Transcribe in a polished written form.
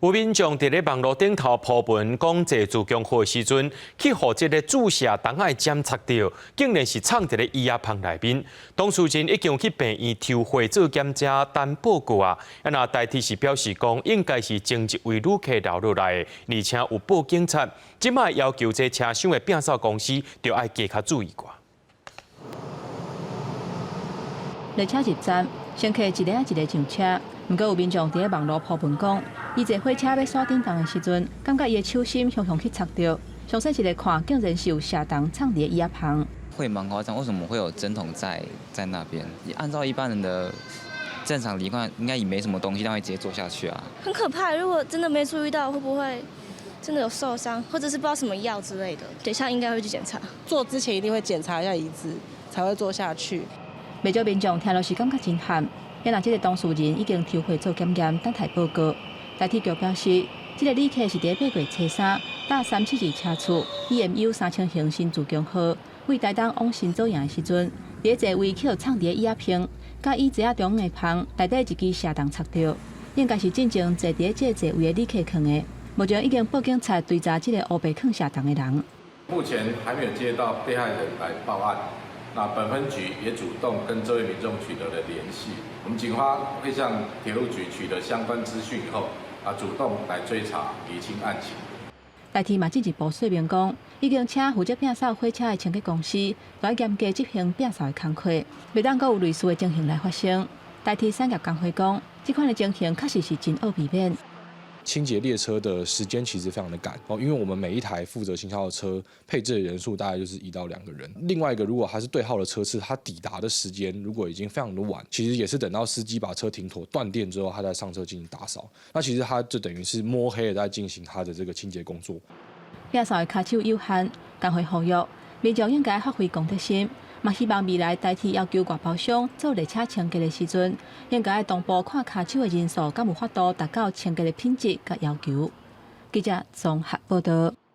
有民众伫咧网络顶头铺文讲坐自强号时阵，去互这个注射档案检测到，竟然是藏伫咧医药棚内面。当事人已经去病院抽血做检查，但报告啊，那代替是表示讲，应该是前一位旅客留落来的，而且有报警察。即卖要求这车厢的变售公司，就要加较注意寡。列车入站，乘客一个一个上车。不过有民众伫咧网络铺文讲，伊坐火车要锁顶档的时阵，感觉伊的手心凶去擦到，详细一个看，竟然是有下档藏伫医药旁。会蛮夸张，为什么会有针筒在那边？按照一般人的正常理论，应该也没什么东西，但会直接坐下去啊。很可怕，如果真的没注意到，会不会真的有受伤，或者是不知道什么药之类的？等一下应该会去检查。做之前一定会检查一下椅子，才会坐下去。不少民众听落是感觉真寒。因那这个当事人已经抽血做检验，等待报告。代替局表示，这个旅客是伫8月初3搭372车次 EMU3000型新自强号，为台东往新左营的时阵，伫一个位去藏伫医药瓶，甲伊坐中央的旁内底一支下档插到，应该是进前坐伫这个座位的旅客放的。目前已经报警察追查这个乌白放下档的人。目前还没有接到被害人来报案。那本分局也主动跟这位民众取得了联系，我们警方会向铁路局取得相关资讯以后，主动来追查厘清案情。代替嘛进一步说明讲，已经请负责变售火车的清洁公司来严格执行变售的工作，袂当阁有类似的情形来发生。代替产业工会讲，这款的情形确实是真恶避免。清洁列车的时间其实非常的赶哦，因为我们每一台负责行销的车配置的人数大概就是1到2个人。另外一个，如果它是对号的车次，它抵达的时间如果已经非常的晚，其实也是等到司机把车停妥、断电之后，他再上车进行打扫。那其实他就等于是摸黑的在进行他的这个清洁工作。变售的卡手有限，工会呼吁民众应该发挥公德心。嘛希望未来代替要求外包商做列车清洁的时阵，应该同步看卡手的人数，敢有法度达到清洁的品质甲要求。记者综合报道。